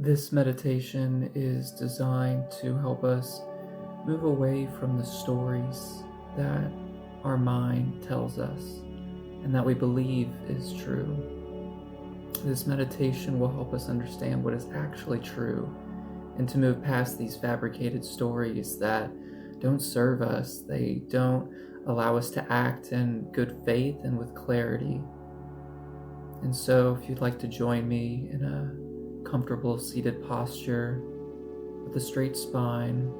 This meditation is designed to help us move away from the stories that our mind tells us and that we believe is true. This meditation will help us understand what is actually true and to move past these fabricated stories that don't serve us. They don't allow us to act in good faith and with clarity. And so, if you'd like to join me in a comfortable seated posture with a straight spine,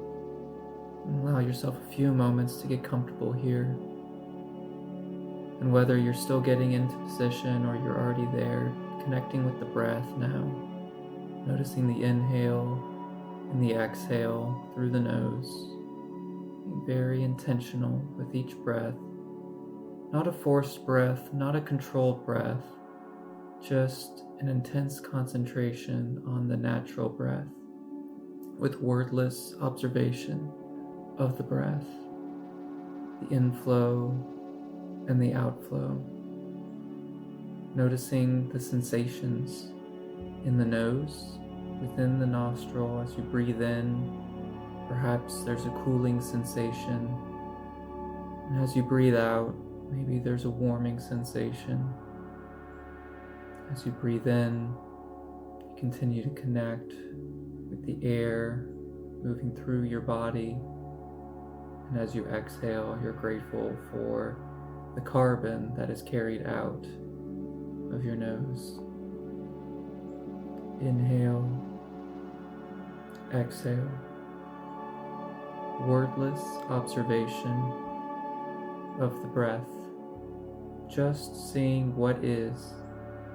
allow yourself a few moments to get comfortable here. And whether you're still getting into position or you're already there, connecting with the breath now, noticing the inhale and the exhale through the nose, being very intentional with each breath. Not a forced breath, not a controlled breath, just an intense concentration on the natural breath with wordless observation of the breath, the inflow and the outflow. Noticing the sensations in the nose, within the nostril as you breathe in. Perhaps there's a cooling sensation, and as you breathe out, maybe there's a warming sensation. As you breathe in, you continue to connect with the air moving through your body, and as you exhale, you're grateful for the carbon that is carried out of your nose. Inhale, exhale. Wordless observation of the breath, just seeing what is,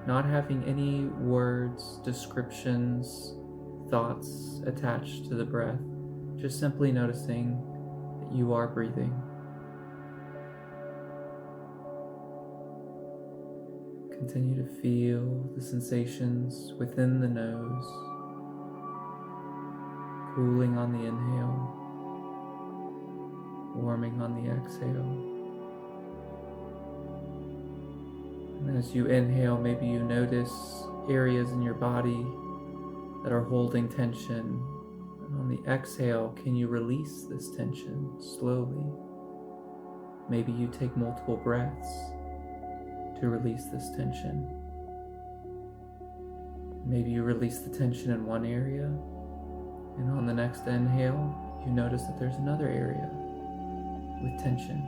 not having any words, descriptions, thoughts attached to the breath, just simply noticing that you are breathing. Continue to feel the sensations within the nose, cooling on the inhale, warming on the exhale. And as you inhale, maybe you notice areas in your body that are holding tension. And on the exhale, can you release this tension slowly? Maybe you take multiple breaths to release this tension. Maybe you release the tension in one area, and on the next inhale, you notice that there's another area with tension.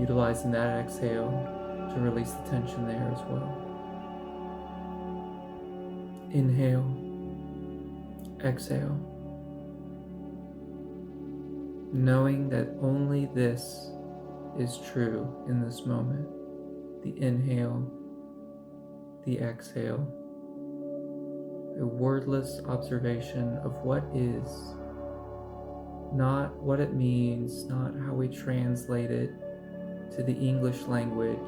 Utilizing that exhale to release the tension there as well. Inhale, exhale. Knowing that only this is true in this moment. The inhale, the exhale. A wordless observation of what is, not what it means, not how we translate it to the English language,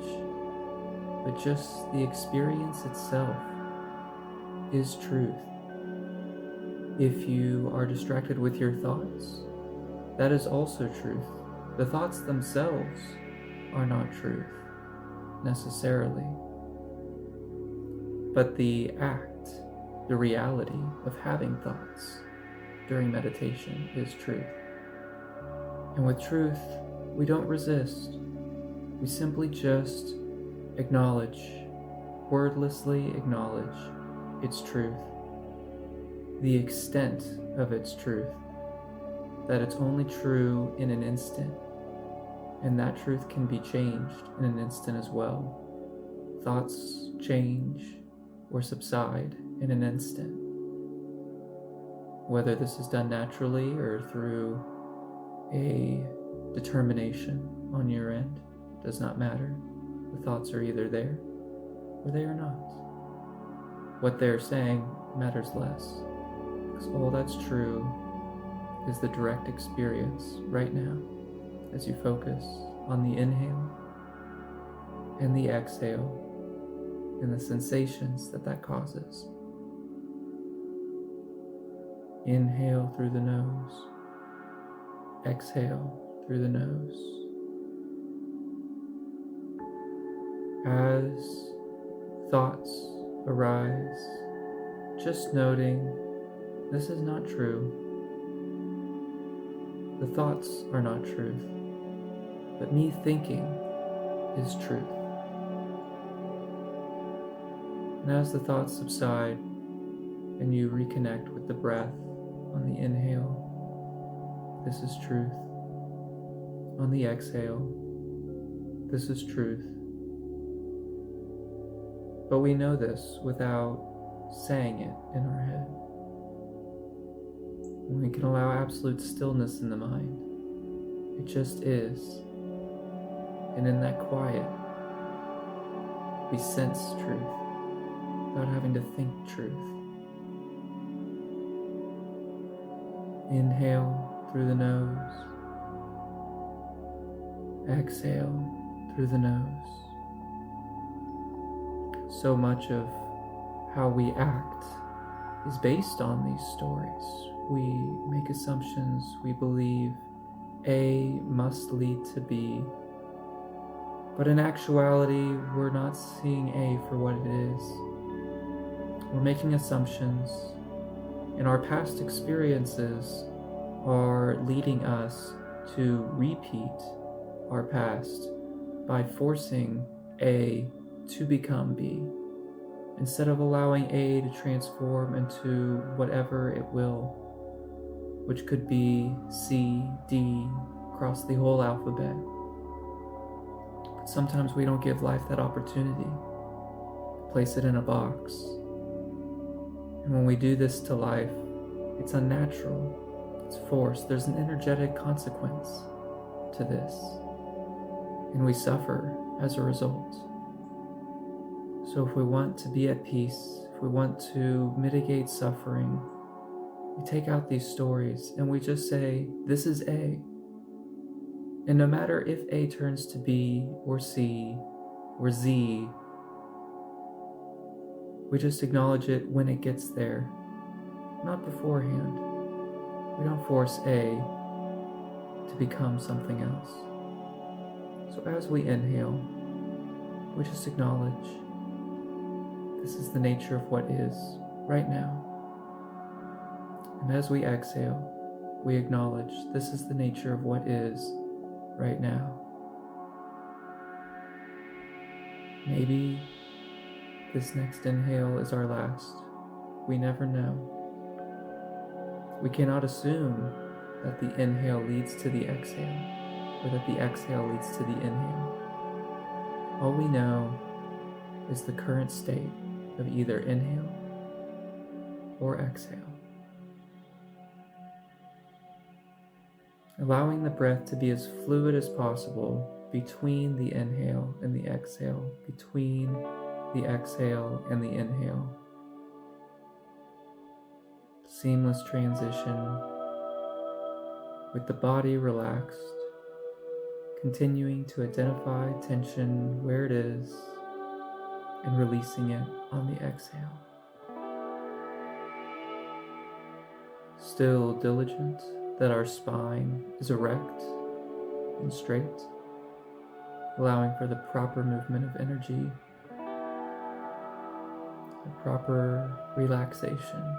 but just the experience itself is truth. If you are distracted with your thoughts, that is also truth. The thoughts themselves are not truth, necessarily. But the act, the reality of having thoughts during meditation is truth. And with truth, we don't resist. We simply just acknowledge, wordlessly acknowledge its truth, the extent of its truth, that it's only true in an instant, and that truth can be changed in an instant as well. Thoughts change or subside in an instant. Whether this is done naturally or through a determination on your end does not matter. The thoughts are either there or they are not. What they're saying matters less, because all that's true is the direct experience right now as you focus on the inhale and the exhale and the sensations that causes. Inhale through the nose, exhale through the nose. As thoughts arise, just noting this is not true. The thoughts are not truth, but me thinking is truth. And as the thoughts subside and you reconnect with the breath on the inhale, this is truth. On the exhale, this is truth. But we know this without saying it in our head. And we can allow absolute stillness in the mind. It just is. And in that quiet, we sense truth without having to think truth. Inhale through the nose. Exhale through the nose. So much of how we act is based on these stories. We make assumptions, we believe A must lead to B. But in actuality, we're not seeing A for what it is. We're making assumptions, and our past experiences are leading us to repeat our past by forcing A to become B, instead of allowing A to transform into whatever it will, which could be C, D, across the whole alphabet. But sometimes we don't give life that opportunity, place it in a box. And when we do this to life, it's unnatural, it's forced. There's an energetic consequence to this, and we suffer as a result. So if we want to be at peace, if we want to mitigate suffering, we take out these stories and we just say, this is A. And no matter if A turns to B or C or Z, we just acknowledge it when it gets there, not beforehand. We don't force A to become something else. So as we inhale, we just acknowledge this is the nature of what is right now. And as we exhale, we acknowledge this is the nature of what is right now. Maybe this next inhale is our last. We never know. We cannot assume that the inhale leads to the exhale, or that the exhale leads to the inhale. All we know is the current state of either inhale or exhale. Allowing the breath to be as fluid as possible between the inhale and the exhale, between the exhale and the inhale. Seamless transition with the body relaxed, continuing to identify tension where it is and releasing it on the exhale. Still diligent that our spine is erect and straight, allowing for the proper movement of energy, the proper relaxation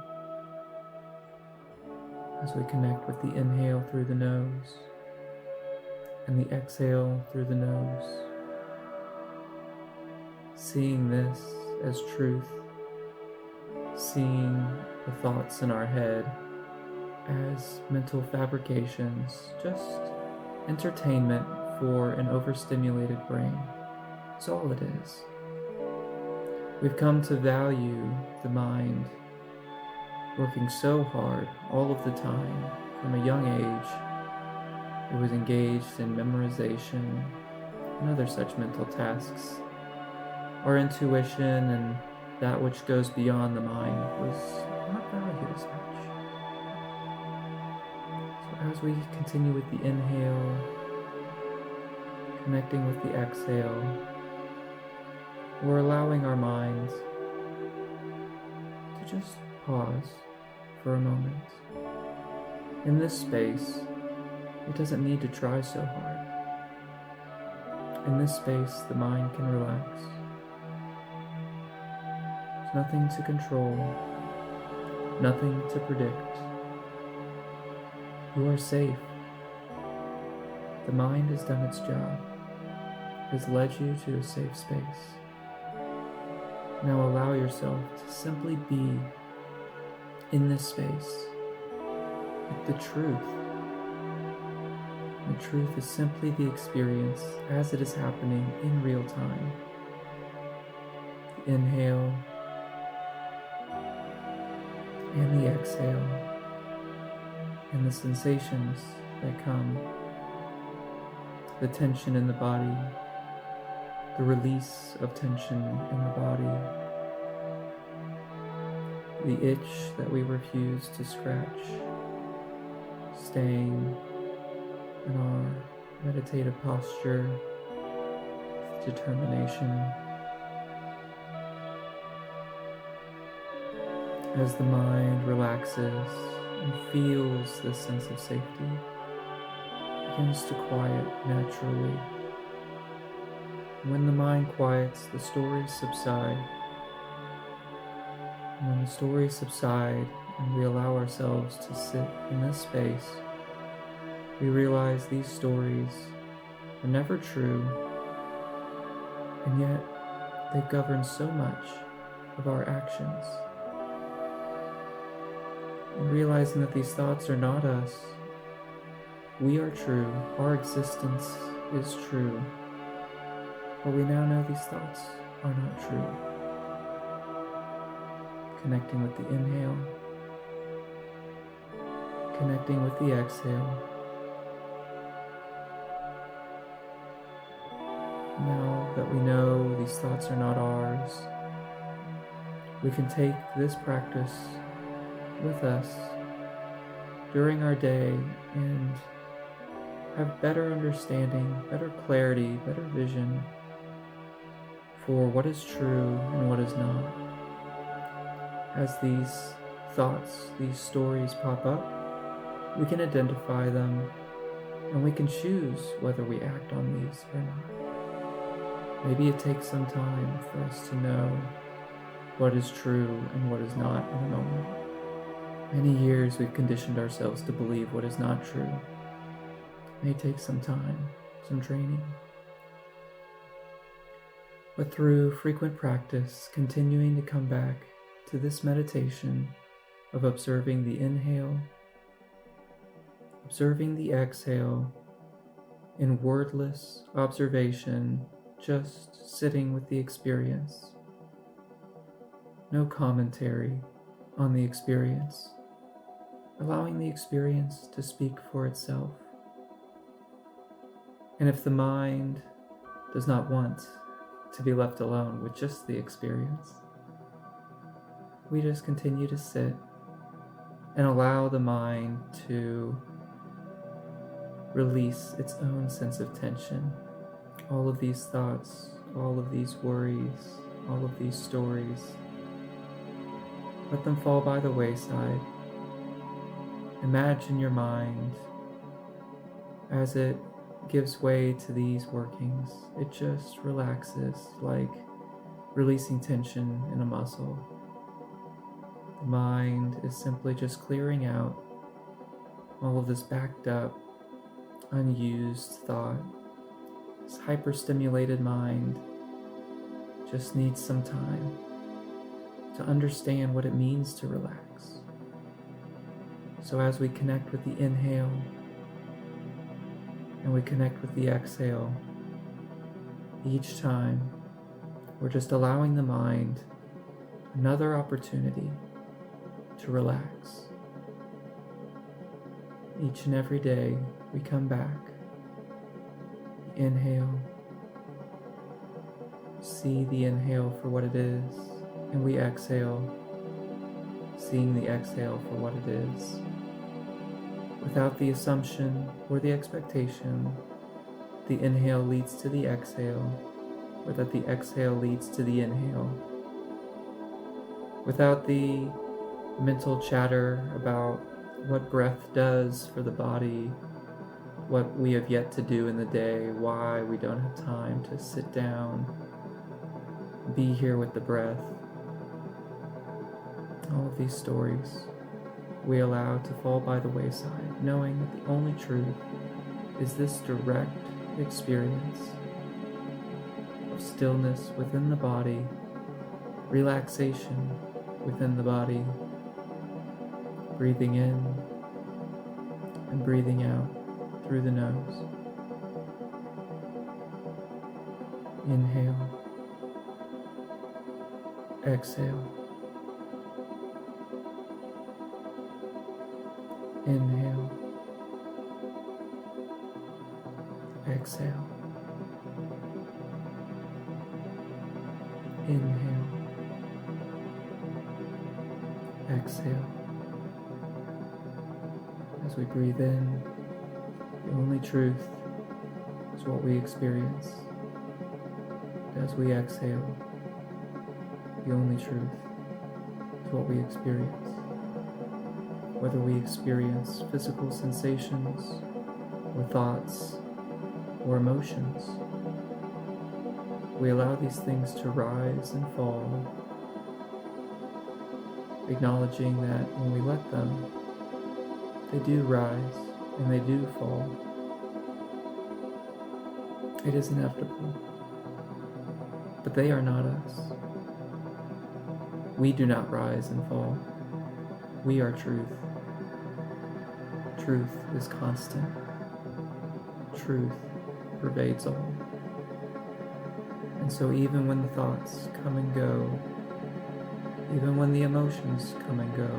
as we connect with the inhale through the nose and the exhale through the nose. Seeing this as truth, seeing the thoughts in our head as mental fabrications, just entertainment for an overstimulated brain. That's all it is. We've come to value the mind working so hard all of the time. From a young age, it was engaged in memorization and other such mental tasks. Our intuition and that which goes beyond the mind was not valued as much. So as we continue with the inhale, connecting with the exhale, we're allowing our minds to just pause for a moment. In this space, it doesn't need to try so hard. In this space, the mind can relax. There's nothing to control, nothing to predict. You are safe. The mind has done its job. It has led you to a safe space. Now allow yourself to simply be in this space with the truth. The truth is simply the experience as it is happening in real time. The inhale and the exhale, and the sensations that come, the tension in the body, the release of tension in the body, the itch that we refuse to scratch, staying in our meditative posture with determination. As the mind relaxes and feels this sense of safety, it begins to quiet naturally. When the mind quiets, the stories subside. And when the stories subside and we allow ourselves to sit in this space, we realize these stories are never true, and yet they govern so much of our actions. And realizing that these thoughts are not us, we are true, our existence is true, but we now know these thoughts are not true. Connecting with the inhale, connecting with the exhale. Now that we know these thoughts are not ours, we can take this practice with us during our day and have better understanding, better clarity, better vision for what is true and what is not. As these thoughts, these stories pop up, we can identify them and we can choose whether we act on these or not. Maybe it takes some time for us to know what is true and what is not in a moment. Many years we've conditioned ourselves to believe what is not true. It may take some time, some training. But through frequent practice, continuing to come back to this meditation of observing the inhale, observing the exhale, in wordless observation, just sitting with the experience. No commentary on the experience, allowing the experience to speak for itself. And if the mind does not want to be left alone with just the experience, we just continue to sit and allow the mind to release its own sense of tension. All of these thoughts, all of these worries, all of these stories, let them fall by the wayside. Imagine your mind as it gives way to these workings. It just relaxes like releasing tension in a muscle. The mind is simply just clearing out all of this backed up, unused thought. This hyperstimulated mind just needs some time to understand what it means to relax. So as we connect with the inhale and we connect with the exhale, each time we're just allowing the mind another opportunity to relax. Each and every day we come back, inhale, see the inhale for what it is, and we exhale, seeing the exhale for what it is, without the assumption or the expectation the inhale leads to the exhale, or that the exhale leads to the inhale, without the mental chatter about what breath does for the body, what we have yet to do in the day, why we don't have time to sit down, be here with the breath. All of these stories we allow to fall by the wayside, knowing that the only truth is this direct experience of stillness within the body, relaxation within the body, breathing in and breathing out through the nose. Inhale, exhale, inhale, exhale, inhale, exhale. As we breathe in, the only truth is what we experience. As we exhale, the only truth is what we experience. Whether we experience physical sensations, or thoughts, or emotions, we allow these things to rise and fall, acknowledging that when we let them, they do rise and they do fall. It is inevitable, but they are not us. We do not rise and fall. We are truth. Truth is constant. Truth pervades all. And so even when the thoughts come and go, even when the emotions come and go,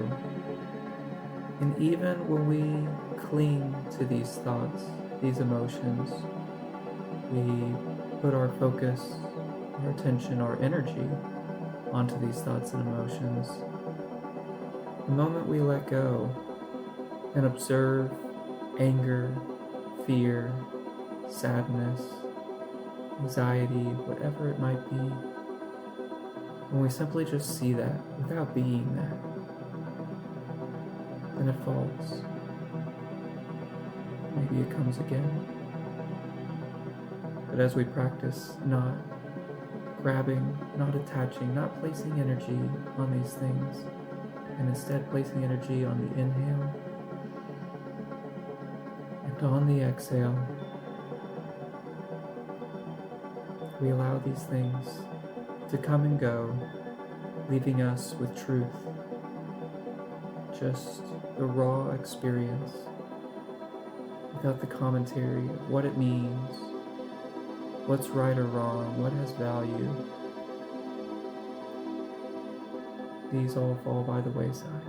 and even when we cling to these thoughts, these emotions, we put our focus, our attention, our energy onto these thoughts and emotions, the moment we let go and observe anger, fear, sadness, anxiety, whatever it might be, when we simply just see that without being that, then it falls. Maybe it comes again. But as we practice not grabbing, not attaching, not placing energy on these things, and instead placing energy on the inhale and on the exhale, we allow these things to come and go, leaving us with truth, just the raw experience, without the commentary of what it means, what's right or wrong, what has value. These all fall by the wayside.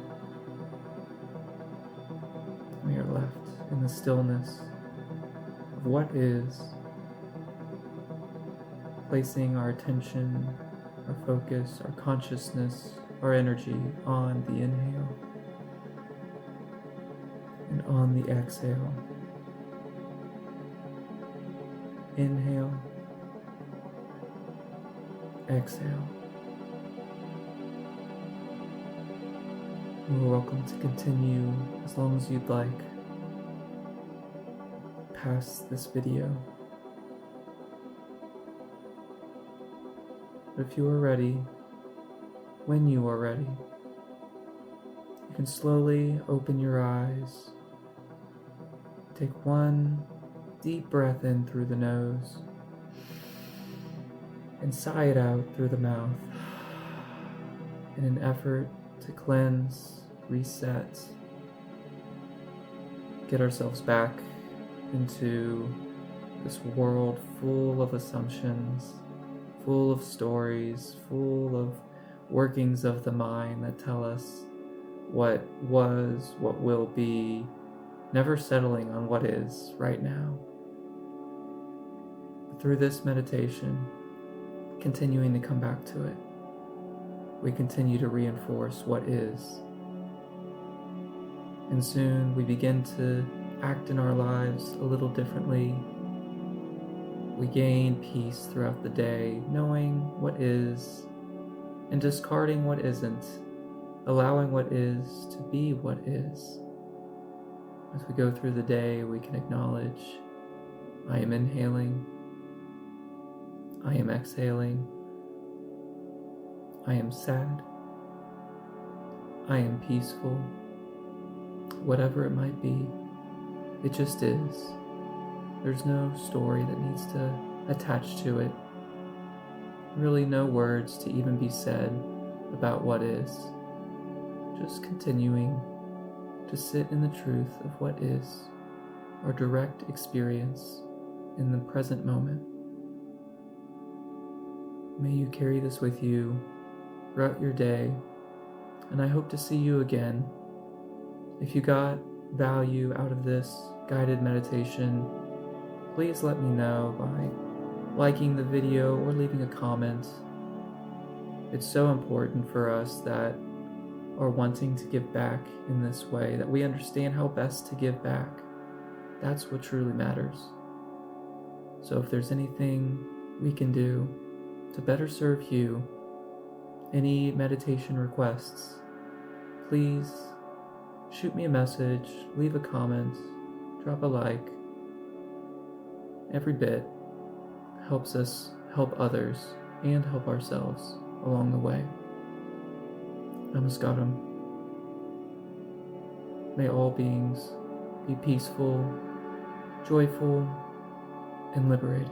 We are left in the stillness of what is, placing our attention, our focus, our consciousness, our energy on the inhale and on the exhale. Inhale, exhale. You're welcome to continue as long as you'd like past this video. But if you are ready, when you are ready, you can slowly open your eyes. Take one deep breath in through the nose and sigh it out through the mouth in an effort to cleanse, reset, get ourselves back into this world full of assumptions, full of stories, full of workings of the mind that tell us what was, what will be, never settling on what is right now. But through this meditation, continuing to come back to it, we continue to reinforce what is. And soon we begin to act in our lives a little differently. We gain peace throughout the day, knowing what is and discarding what isn't, allowing what is to be what is. As we go through the day, we can acknowledge, I am inhaling, I am exhaling, I am sad, I am peaceful, whatever it might be. It just is. There's no story that needs to attach to it. Really no words to even be said about what is. Just continuing to sit in the truth of what is, our direct experience in the present moment. May you carry this with you throughout your day, and I hope to see you again. If you got value out of this guided meditation, please let me know by liking the video or leaving a comment. It's so important for us that are wanting to give back in this way, that we understand how best to give back. That's what truly matters. So if there's anything we can do to better serve you, any meditation requests, please shoot me a message, leave a comment, drop a like. Every bit helps us help others and help ourselves along the way. Namaskaram. May all beings be peaceful, joyful, and liberated.